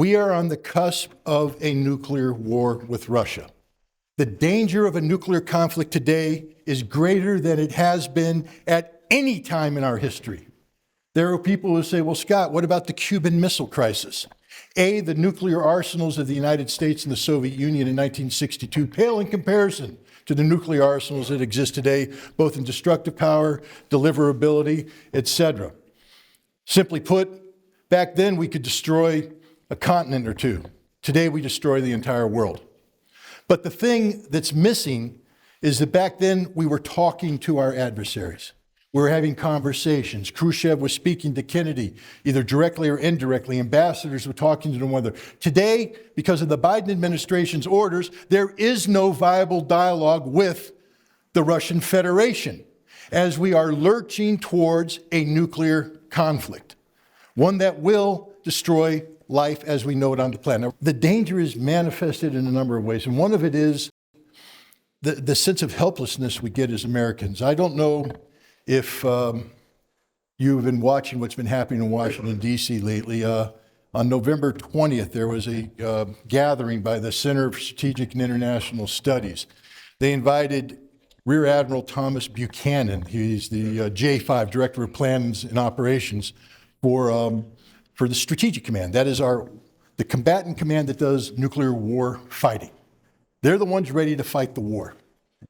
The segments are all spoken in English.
We are on the cusp of a nuclear war with Russia. The danger of a nuclear conflict today is greater than it has been at any time in our history. There are people who say, well, Scott, what about the Cuban Missile Crisis? The nuclear arsenals of the United States and the Soviet Union in 1962 pale in comparison to the nuclear arsenals that exist today, both in destructive power, deliverability, etc. Simply put, back then we could destroy a continent or two. Today we destroy the entire world. But the thing that's missing is that back then we were talking to our adversaries. We were having conversations. Khrushchev was speaking to Kennedy, either directly or indirectly. Ambassadors were talking to one another. Today, because of the Biden administration's orders, there is no viable dialogue with the Russian Federation as we are lurching towards a nuclear conflict, one that will destroy life as we know it on the planet. Now, the danger is manifested in a number of ways, and one of it is the sense of helplessness we get as Americans. I don't know if you've been watching what's been happening in Washington, D.C. lately. On November 20th, there was a gathering by the Center for Strategic and International Studies. They invited Rear Admiral Thomas Buchanan. He's the J5, Director of Plans and Operations for the Strategic Command. That is the combatant command that does nuclear war fighting. They're the ones ready to fight the war.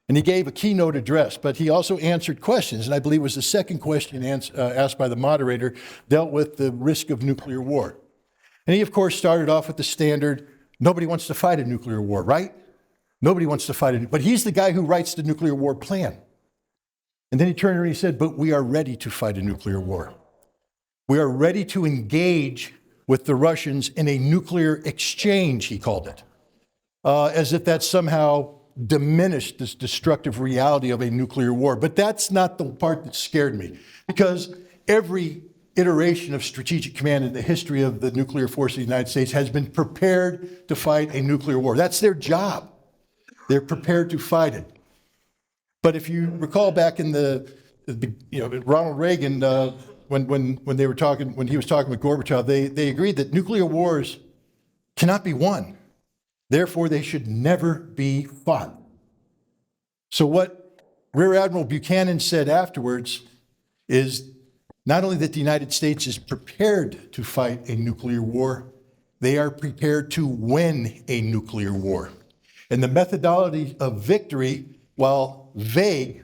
And he gave a keynote address, but he also answered questions, and I believe it was the second question asked by the moderator, dealt with the risk of nuclear war. And he, of course, started off with the standard, nobody wants to fight a nuclear war, right? Nobody wants to fight it, but he's the guy who writes the nuclear war plan. And then he turned around and he said, but we are ready to fight a nuclear war. We are ready to engage with the Russians in a nuclear exchange, he called it, as if that somehow diminished this destructive reality of a nuclear war. But that's not the part that scared me, because every iteration of Strategic Command in the history of the nuclear force of the United States has been prepared to fight a nuclear war. That's their job. They're prepared to fight it. But if you recall back in Ronald Reagan, when he was talking with Gorbachev, they agreed that nuclear wars cannot be won. Therefore, they should never be fought. So what Rear Admiral Buchanan said afterwards is not only that the United States is prepared to fight a nuclear war, they are prepared to win a nuclear war. And the methodology of victory, while vague,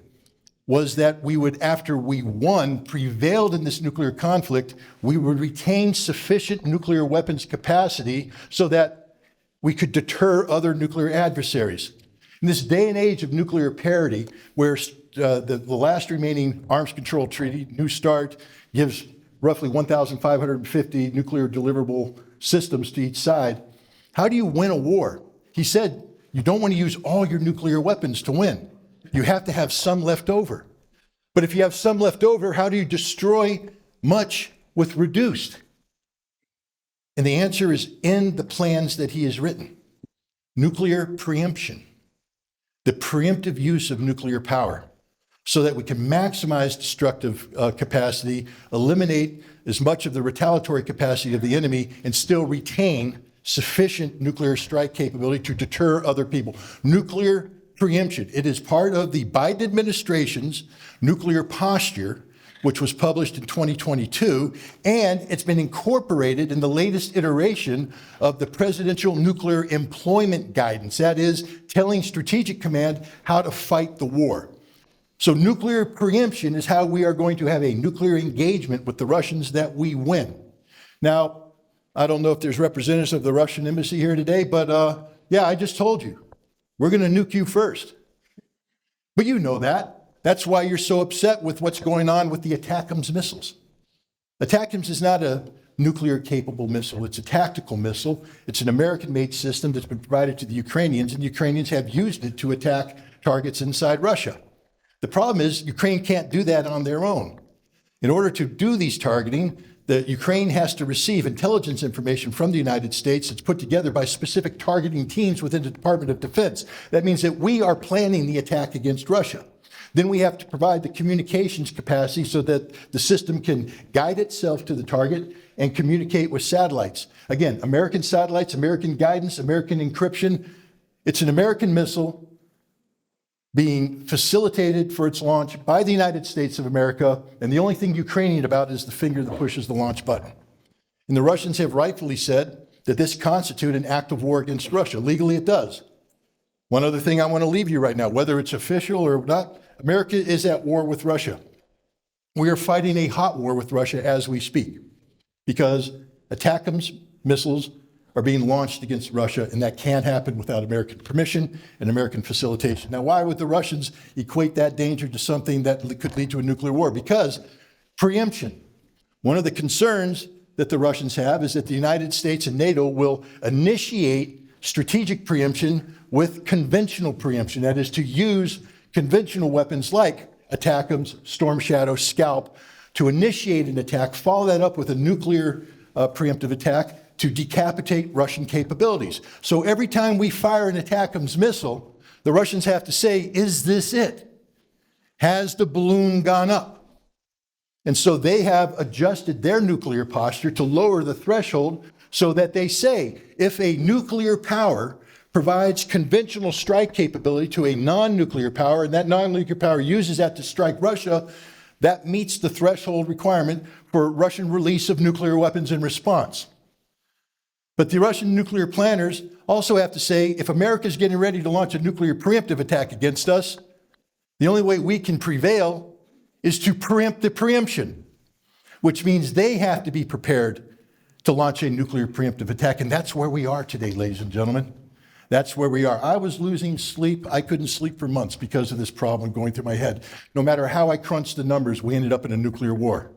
was that we would, after we won, prevailed in this nuclear conflict, we would retain sufficient nuclear weapons capacity so that we could deter other nuclear adversaries. In this day and age of nuclear parity, where the last remaining arms control treaty, New START, gives roughly 1,550 nuclear deliverable systems to each side, how do you win a war? He said, you don't want to use all your nuclear weapons to win. You have to have some left over. But if you have some left over, how do you destroy much with reduced? And the answer is in the plans that he has written. Nuclear preemption, the preemptive use of nuclear power, so that we can maximize destructive capacity, eliminate as much of the retaliatory capacity of the enemy, and still retain sufficient nuclear strike capability to deter other people. Nuclear preemption. It is part of the Biden administration's nuclear posture, which was published in 2022, and it's been incorporated in the latest iteration of the Presidential Nuclear Employment Guidance. That is, telling Strategic Command how to fight the war. So nuclear preemption is how we are going to have a nuclear engagement with the Russians that we win. Now, I don't know if there's representatives of the Russian embassy here today, but yeah, I just told you, we're going to nuke you first. But you know that. That's why you're so upset with what's going on with the ATACMS missiles. ATACMS is not a nuclear-capable missile. It's a tactical missile. It's an American-made system that's been provided to the Ukrainians, and the Ukrainians have used it to attack targets inside Russia. The problem is Ukraine can't do that on their own. In order to do these targeting, the Ukraine has to receive intelligence information from the United States that's put together by specific targeting teams within the Department of Defense. That means that we are planning the attack against Russia. Then we have to provide the communications capacity so that the system can guide itself to the target and communicate with satellites. Again, American satellites, American guidance, American encryption. It's an American missile being facilitated for its launch by the United States of America, and the only thing Ukrainian about is the finger that pushes the launch button. And the Russians have rightfully said that this constitutes an act of war against Russia. Legally, it does. One other thing I want to leave you right now, whether it's official or not, America is at war with Russia. We are fighting a hot war with Russia as we speak because ATACMS missiles are being launched against Russia, and that can't happen without American permission and American facilitation. Now, why would the Russians equate that danger to something that could lead to a nuclear war? Because preemption. One of the concerns that the Russians have is that the United States and NATO will initiate strategic preemption with conventional preemption. That is to use conventional weapons like ATACMS, Storm Shadow, Scalp, to initiate an attack, follow that up with a nuclear preemptive attack to decapitate Russian capabilities. So every time we fire an ATACMS missile, the Russians have to say, is this it? Has the balloon gone up? And so they have adjusted their nuclear posture to lower the threshold so that they say, if a nuclear power provides conventional strike capability to a non-nuclear power, and that non-nuclear power uses that to strike Russia, that meets the threshold requirement for Russian release of nuclear weapons in response. But the Russian nuclear planners also have to say, if America is getting ready to launch a nuclear preemptive attack against us, the only way we can prevail is to preempt the preemption, which means they have to be prepared to launch a nuclear preemptive attack. And that's where we are today, ladies and gentlemen. That's where we are. I was losing sleep. I couldn't sleep for months because of this problem going through my head. No matter how I crunched the numbers, we ended up in a nuclear war.